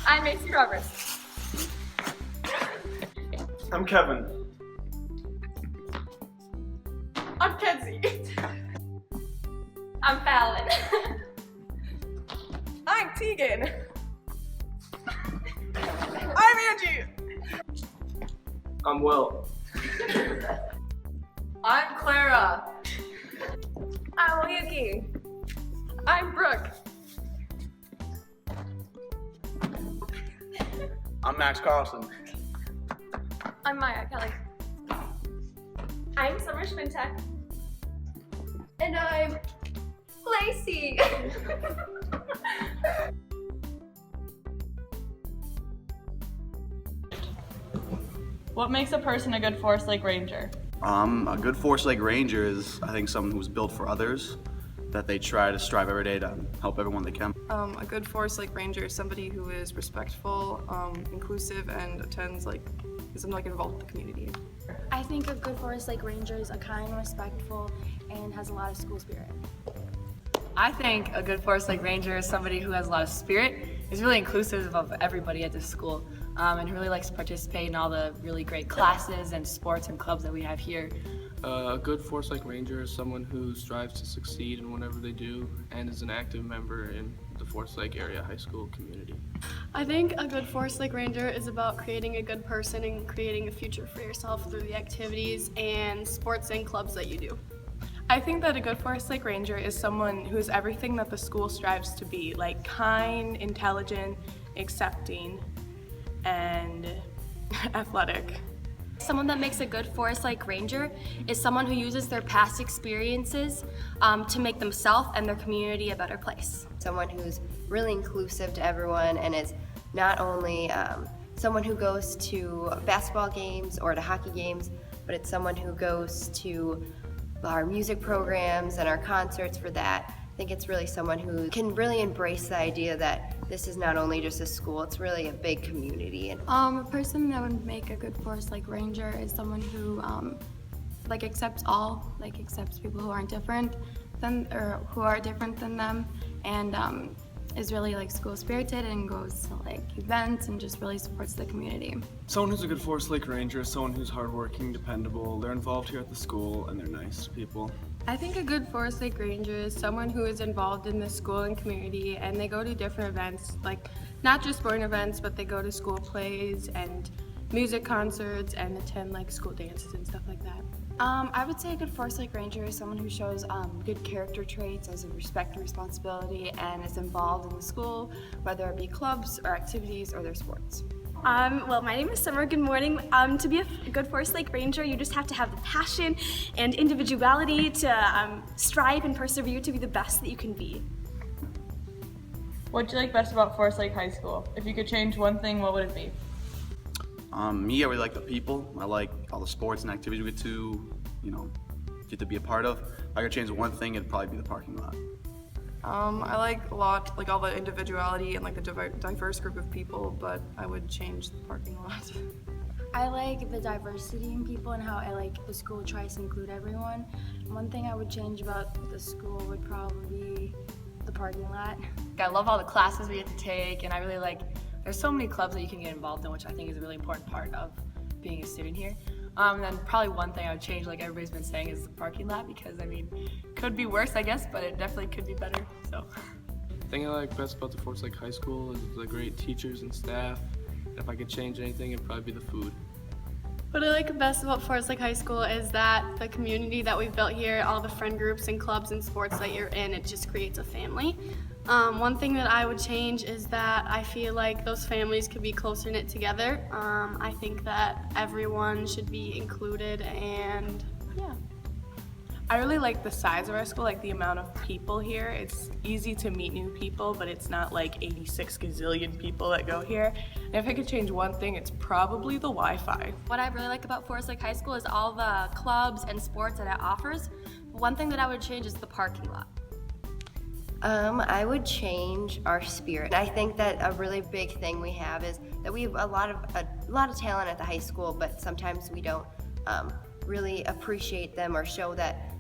I'm Macy Roberts. I'm Kevin. I'm Kenzie. I'm Fallon. I'm Tegan. I'm Angie. I'm Will. I'm Clara. I'm Yuki. I'm Brooke. I'm Max Carlson. I'm Maya Kelly. I'm Summer Schmintek. And I'm Lacey. What makes a person a good Forest Lake Ranger? A good Forest Lake Ranger is, I think, someone who's built for others, that they try to strive every day to help everyone they can. A good Forest Lake Ranger is somebody who is respectful, inclusive, and is involved with the community. I think a good Forest Lake Ranger is a kind, respectful, and has a lot of school spirit. I think a good Forest Lake Ranger is somebody who has a lot of spirit, is really inclusive of everybody at this school, and who really likes to participate in all the really great classes and sports and clubs that we have here. A good Forest Lake Ranger is someone who strives to succeed in whatever they do and is an active member in the Forest Lake area high school community. I think a good Forest Lake Ranger is about creating a good person and creating a future for yourself through the activities and sports and clubs that you do. I think that a good Forest Lake Ranger is someone who is everything that the school strives to be, like kind, intelligent, accepting, and athletic. Someone that makes a good Forest Lake Ranger is someone who uses their past experiences to make themselves and their community a better place. Someone who's really inclusive to everyone and is not only someone who goes to basketball games or to hockey games, but it's someone who goes to our music programs and our concerts for that. I think it's really someone who can really embrace the idea that this is not only just a school, it's really a big community. A person that would make a good Forest Lake Ranger is someone who accepts all, accepts people who aren't different than, or who are different than them, and is really school spirited and goes to events and just really supports the community. Someone who's a good Forest Lake Ranger is someone who's hardworking, dependable, they're involved here at the school, and they're nice to people. I think a good Forest Lake Ranger is someone who is involved in the school and community, and they go to different events, not just sporting events, but they go to school plays and music concerts and attend school dances and stuff like that. I would say a good Forest Lake Ranger is someone who shows good character traits as a respect and responsibility and is involved in the school, whether it be clubs or activities or their sports. Well, my name is Summer. Good morning. To be a good Forest Lake Ranger, you just have to have the passion and individuality to strive and persevere to be the best that you can be. What do you like best about Forest Lake High School? If you could change one thing, what would it be? Me, I really like the people. I like all the sports and activities we get to be a part of. If I could change one thing, it'd probably be the parking lot. I like a lot, all the individuality and the diverse group of people, but I would change the parking lot. I like the diversity in people and how the school tries to include everyone. One thing I would change about the school would probably be the parking lot. I love all the classes we get to take, and I really there's so many clubs that you can get involved in, which I think is a really important part of being a student here. And then probably one thing I would change, like everybody's been saying, is the parking lot, because could be worse, I guess, but it definitely could be better. So, The thing I like best about the Forest Lake High School is the great teachers and staff. And if I could change anything, it'd probably be the food. What I like best about Forest Lake High School is that the community that we've built here, all the friend groups and clubs and sports that you're in, it just creates a family. One thing that I would change is that I feel like those families could be closer knit together. I think that everyone should be included, and yeah. I really like the size of our school, the amount of people here. It's easy to meet new people, but it's not 86 gazillion people that go here. And if I could change one thing, it's probably the Wi-Fi. What I really like about Forest Lake High School is all the clubs and sports that it offers. One thing that I would change is the parking lot. I would change our spirit. I think that a really big thing we have is that we have a lot of talent at the high school, but sometimes we don't really appreciate them or show that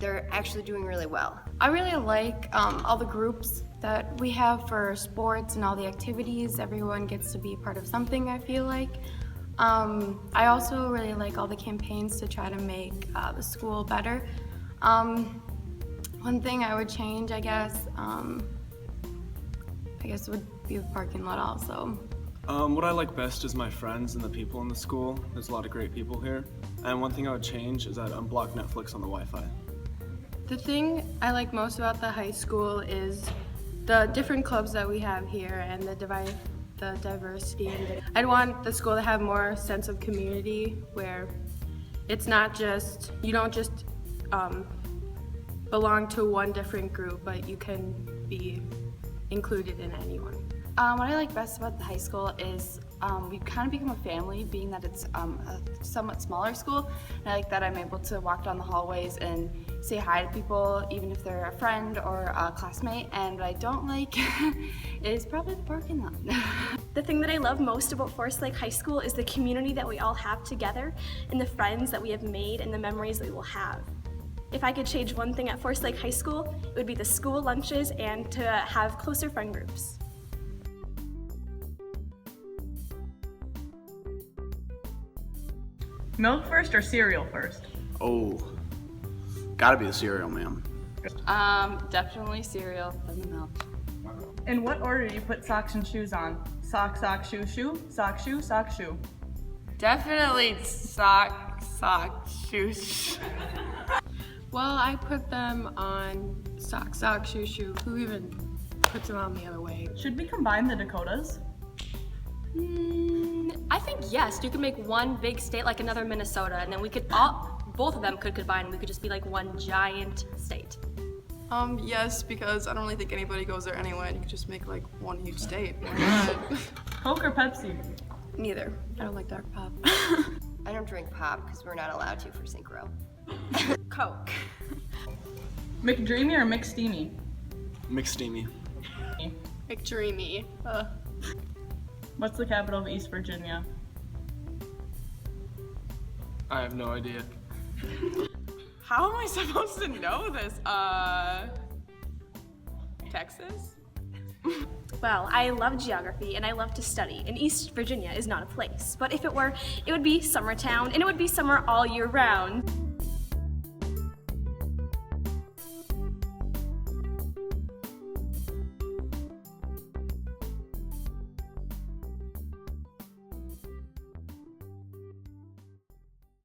they're actually doing really well. I really like all the groups that we have for sports and all the activities. Everyone gets to be part of something, I feel like. I also really like all the campaigns to try to make the school better. One thing I would change, I guess would be the parking lot also. What I like best is my friends and the people in the school. There's a lot of great people here. And one thing I would change is I'd unblock Netflix on the Wi-Fi. The thing I like most about the high school is the different clubs that we have here and the diversity. I'd want the school to have more sense of community where it's not just, you don't just belong to one different group, but you can be included in anyone. What I like best about the high school is we've kind of become a family, being that it's a somewhat smaller school. And I like that I'm able to walk down the hallways and say hi to people, even if they're a friend or a classmate. And what I don't like is probably the parking lot. The thing that I love most about Forest Lake High School is the community that we all have together and the friends that we have made and the memories that we will have. If I could change one thing at Forest Lake High School, it would be the school lunches and to have closer friend groups. Milk first or cereal first? Oh, gotta be the cereal, ma'am. Definitely cereal, then the milk. In what order do you put socks and shoes on? Sock, sock, shoe, shoe, sock, shoe, sock, shoe. Definitely sock, shoes. Well, I put them on sock, shoe, shoe. Who even puts them on the other way? Should we combine the Dakotas? I think yes. You could make one big state like another Minnesota, and then we could both of them could combine. And we could just be like one giant state. Yes, because I don't really think anybody goes there anyway, and you could just make like one huge state. Coke or Pepsi? Neither. I don't like dark pop. I don't drink pop because we're not allowed to for Synchro. Coke. McDreamy or McSteamy? McSteamy. McDreamy. What's the capital of East Virginia? I have no idea. How am I supposed to know this? Texas? Well, I love geography and I love to study, and East Virginia is not a place. But if it were, it would be Summertown, and it would be summer all year round.